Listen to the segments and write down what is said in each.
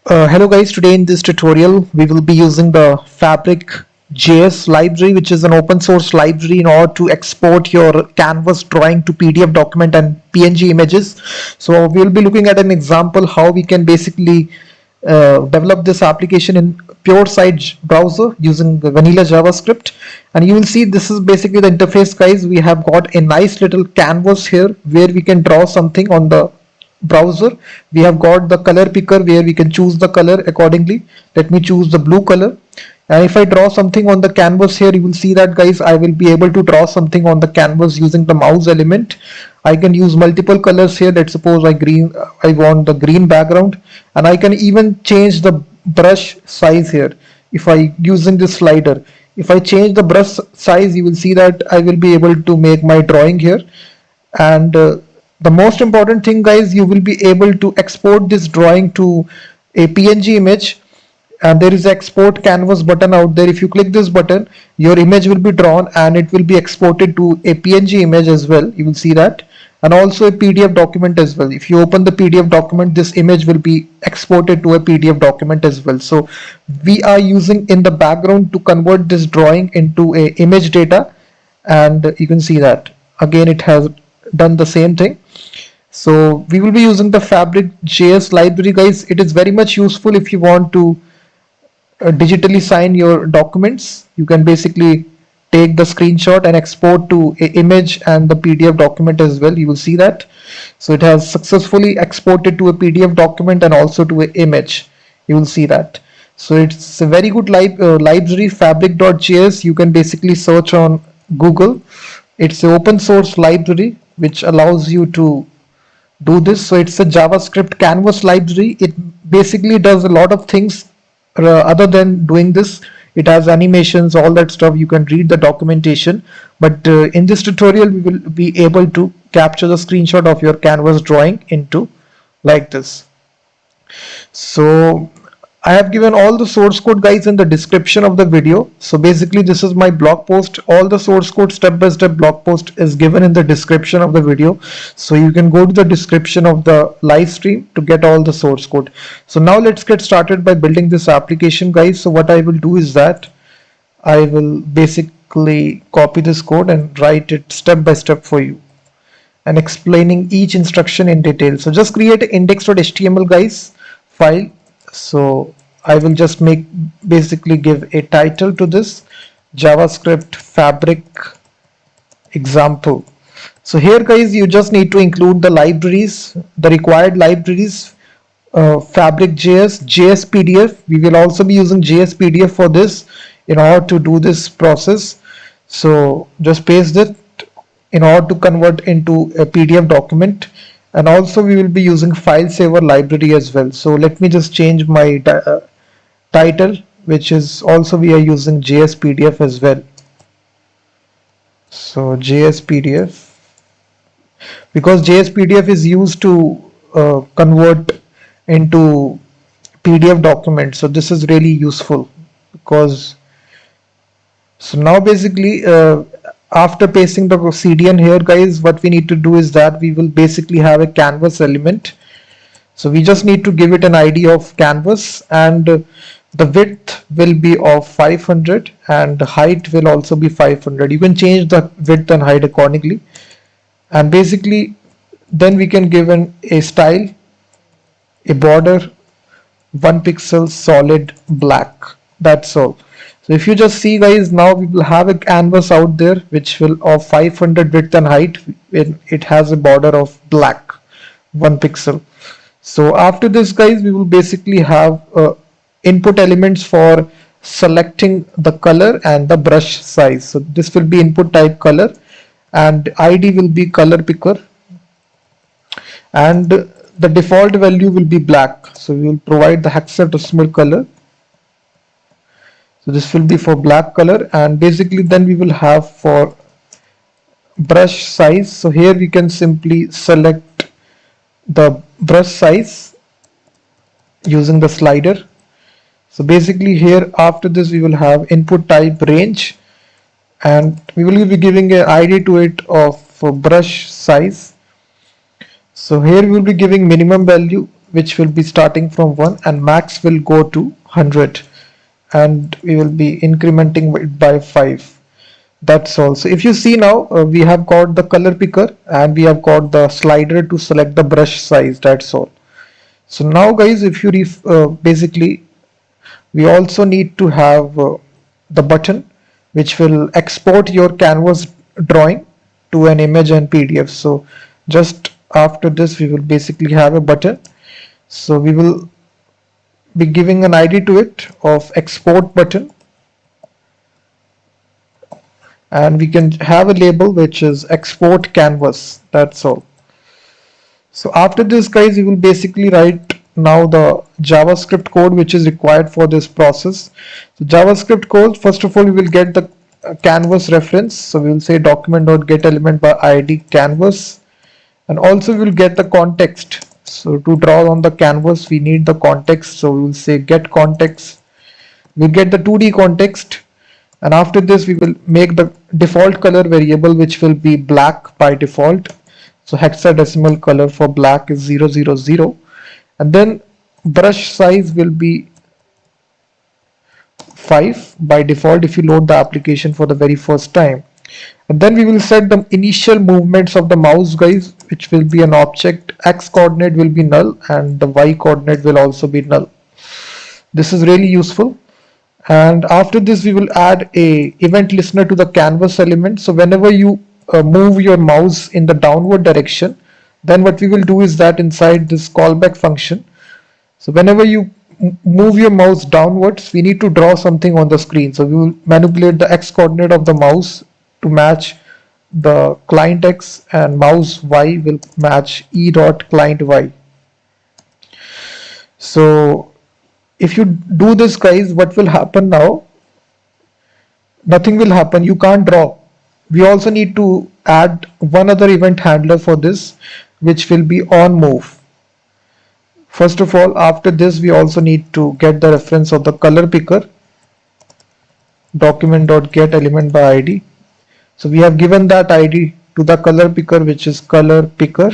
Hello guys, today in this tutorial we will be using the Fabric.js library, which is an open source library in order to export your canvas drawing to PDF document and PNG images. So we'll be looking at an example how we can basically develop this application in pure site browser using the vanilla JavaScript. And you will see this is basically the interface, guys. We have got a nice little canvas here where we can draw something on the browser. We have got the color picker where we can choose the color accordingly. Let me choose the blue color, and if I draw something on the canvas here, you will see that, guys, I will be able to draw something on the canvas using the mouse element. I can use multiple colors here. Let's suppose I want the green background, and I can even change the brush size here. If I using this slider, if I change the brush size, you will see that I will be able to make my drawing here. And the most important thing, guys, you will be able to export this drawing to a PNG image, and there is an export canvas button out there. If you click this button, your image will be drawn and it will be exported to a PNG image as well. You will see that, and also a PDF document as well. If you open the PDF document, this image will be exported to a PDF document as well. So we are using in the background to convert this drawing into a image data, and you can see that again it has done the same thing. So we will be using the Fabric.js library, guys. It is very much useful if you want to digitally sign your documents. You can basically take the screenshot and export to an image and the PDF document as well. You will see that. So it has successfully exported to a PDF document and also to an image. You will see that. So it's a very good library, Fabric.js. You can basically search on Google. It's an open source library which allows you to do this. So it's a JavaScript canvas library. It basically does a lot of things other than doing this. It has animations, all that stuff. You can read the documentation, but in this tutorial we will be able to capture the screenshot of your canvas drawing into like this. So I have given all the source code, guys, in the description of the video. So basically this is my blog post. All the source code step-by-step blog post is given in the description of the video. So you can go to the description of the live stream to get all the source code. So now let's get started by building this application, guys. So what I will do is that I will basically copy this code and write it step-by-step for you and explaining each instruction in detail. So just create an index.html, guys, file. So I will just basically give a title to this, JavaScript Fabric example. So here, guys, you just need to include the libraries, the required libraries, Fabric.js, jsPDF. We will also be using jsPDF for this in order to do this process. So just paste it in order to convert into a PDF document. And also we will be using file saver library as well. So let me just change my title, which is also we are using JSPDF as well. So JSPDF, because JSPDF is used to convert into PDF documents. So this is really useful because, so now basically after pasting the CDN here, guys, what we need to do is that we will basically have a canvas element. So we just need to give it an ID of canvas, and the width will be of 500 and the height will also be 500. You can change the width and height accordingly, and basically then we can give a style, a border, 1 pixel, solid black. That's all. So if you just see, guys, now we will have a canvas out there which will of 500 width and height. It has a border of black, 1 pixel. So after this, guys, we will basically have input elements for selecting the color and the brush size. So this will be input type color, and ID will be color picker, and the default value will be black. So we will provide the hexadecimal color. So this will be for black color, and basically then we will have for brush size. So here we can simply select the brush size using the slider. So basically here after this we will have input type range, and we will be giving an ID to it of for brush size. So here we will be giving minimum value which will be starting from 1, and max will go to 100, and we will be incrementing it by 5. That's all. So if you see now, we have got the color picker and we have got the slider to select the brush size. That's all. So now guys, if you basically we also need to have the button which will export your canvas drawing to an image and PDF. So just after this we will basically have a button. So we will be giving an ID to it of export button, and we can have a label which is export canvas. That's all. So after this guys, we will basically write now the JavaScript code which is required for this process. So JavaScript code, first of all we will get the canvas reference. So we will say document.getElement by ID canvas, and also we will get the context. So to draw on the canvas we need the context, so we will say get context. We'll get the 2D context, and after this we will make the default color variable which will be black by default. So hexadecimal color for black is 000, and then brush size will be 5 by default if you load the application for the very first time. And then we will set the initial movements of the mouse guys, which will be an object. X coordinate will be null and the Y coordinate will also be null. This is really useful. And after this we will add a event listener to the canvas element. So whenever you move your mouse in the downward direction, then what we will do is that inside this callback function, so whenever you move your mouse downwards, we need to draw something on the screen. So we will manipulate the X coordinate of the mouse to match the client X, and mouse Y will match e.client Y. So if you do this guys, what will happen now? Nothing will happen. You can't draw. We also need to add one other event handler for this, which will be onMove. First of all, after this we also need to get the reference of the color picker, document.getElement by ID. So we have given that ID to the color picker, which is color picker.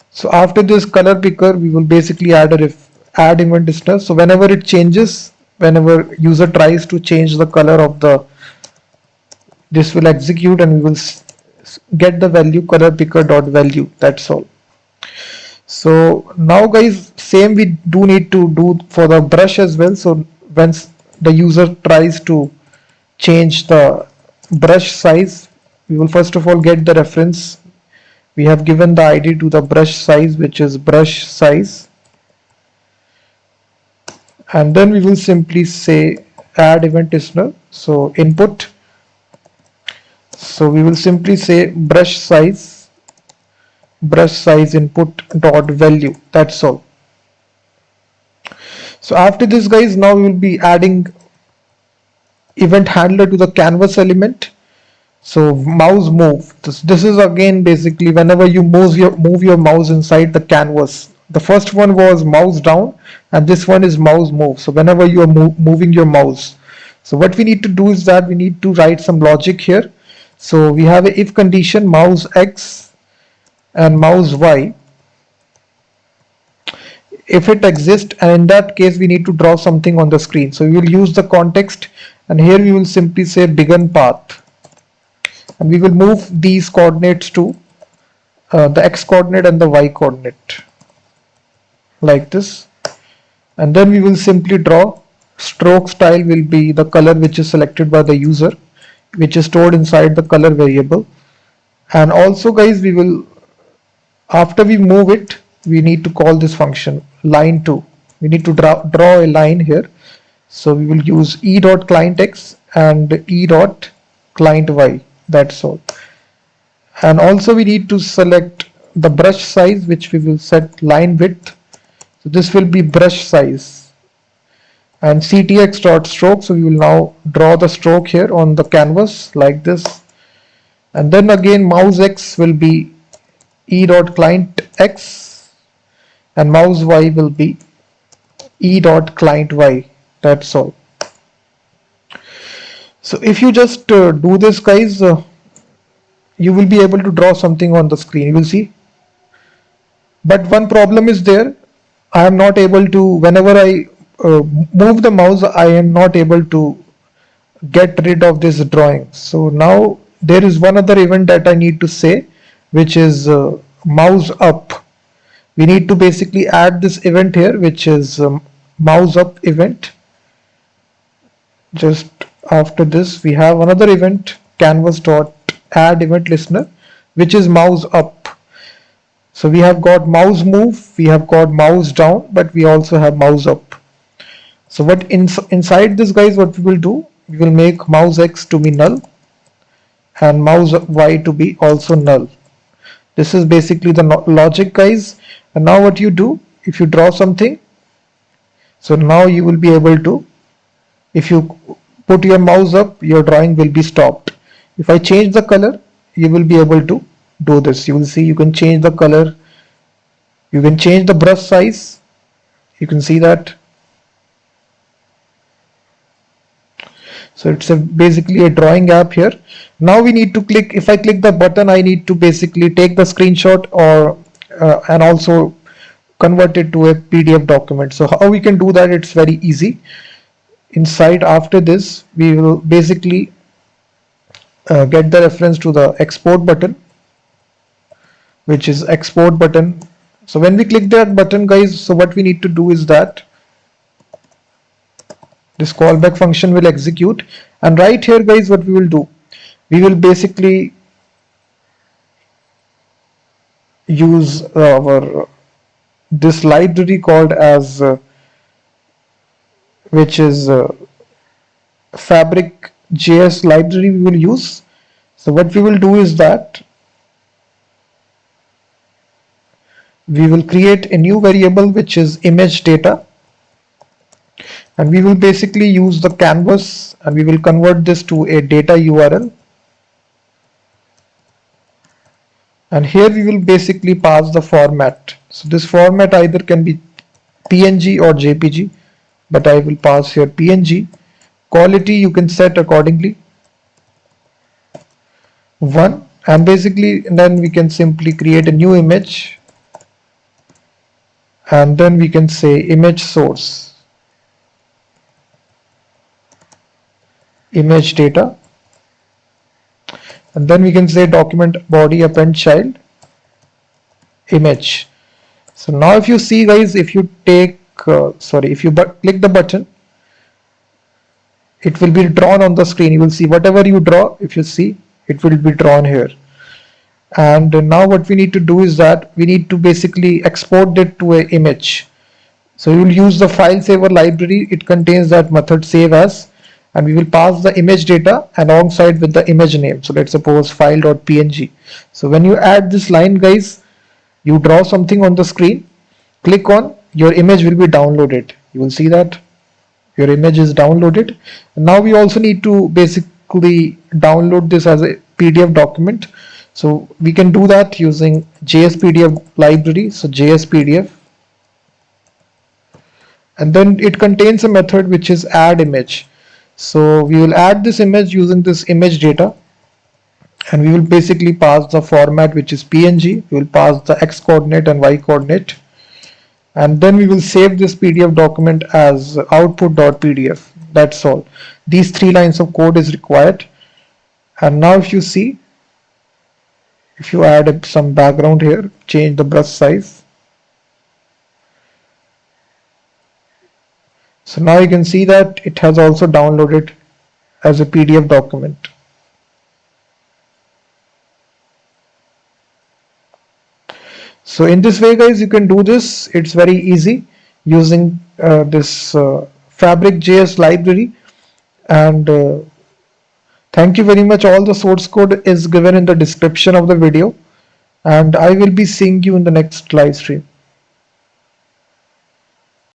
So after this color picker we will basically add a add event listener. So whenever it changes, whenever user tries to change the color of this will execute, and we will get the value color picker dot value. That's all. So now guys, same we do need to do for the brush as well. So once the user tries to change the brush size, we will first of all get the reference. We have given the ID to the brush size, which is brush size, and then we will simply say add event listener. So input, so we will simply say brush size input dot value. That's all. So after this guys, now we will be adding event handler to the canvas element. So mouse move, this is again basically whenever you move your mouse inside the canvas. The first one was mouse down and this one is mouse move. So whenever you are moving your mouse, so what we need to do is that we need to write some logic here. So we have a if condition mouse X and mouse Y if it exists, and in that case we need to draw something on the screen. So we will use the context, and here we will simply say begin path, and we will move these coordinates to the X coordinate and the Y coordinate like this, and then we will simply draw. Stroke style will be the color which is selected by the user, which is stored inside the color variable. And also guys, we will, after we move it, we need to call this function line2. We need to draw a line here. So we will use e.clientX and e.clientY. That's all. And also we need to select the brush size, which we will set line width. So this will be brush size. And ctx.stroke, so we will now draw the stroke here on the canvas like this. And then again mouse X will be e.clientX and mouse Y will be e.clientY. That's all. So if you just do this guys, you will be able to draw something on the screen. You will see But one problem is there. I am not able to, whenever I move the mouse, I am not able to get rid of this drawing. So now there is one other event that I need to say, which is mouse up. We need to basically add this event here, which is mouse up event. Just after this, we have another event, canvas.add event listener, which is mouse up. So we have got mouse move, we have got mouse down, but we also have mouse up. So what inside this, guys, what we will do, we will make mouse X to be null and mouse Y to be also null. This is basically the logic, guys. And now what you do, if you draw something, so now you will be able to, if you put your mouse up, your drawing will be stopped. If I change the color, you will be able to do this. You will see you can change the color, you can change the brush size, you can see that. So it's basically a drawing app here. Now we need to click, if I click the button, I need to basically take the screenshot or and also convert it to a PDF document. So how we can do that, it's very easy. Inside, after this, we will basically get the reference to the export button, which is export button. So when we click that button, guys, so what we need to do is that this callback function will execute, and right here, guys, what we will do, we will basically use our this library called as which is Fabric.js library we will use. So what we will do is that we will create a new variable which is image data, and we will basically use the canvas and we will convert this to a data URL, and here we will basically pass the format. So this format either can be PNG or JPG, but I will pass here PNG. Quality you can set accordingly 1, and basically then we can simply create a new image, and then we can say image source, image data, and then we can say document body append child image. So now if you see, guys, if you take if you click the button, it will be drawn on the screen. You will see whatever you draw, if you see, it will be drawn here. And now what we need to do is that we need to basically export it to an image. So we will use the file saver library. It contains that method save as, and we will pass the image data alongside with the image name. So let's suppose file.png. So when you add this line, guys, you draw something on the screen, click on, your image will be downloaded. You will see that your image is downloaded. And now we also need to basically download this as a PDF document. So we can do that using jsPDF library. So jsPDF, and then it contains a method which is add image. So we will add this image using this image data, and we will basically pass the format which is PNG. We will pass the X coordinate and Y coordinate, and then we will save this PDF document as output.pdf. That's all. These 3 lines of code is required. And now if you see, if you add some background here, change the brush size. So now you can see that it has also downloaded as a PDF document. So in this way, guys, you can do this. It's very easy using this Fabric.js library. And thank you very much. All the source code is given in the description of the video, and I will be seeing you in the next live stream.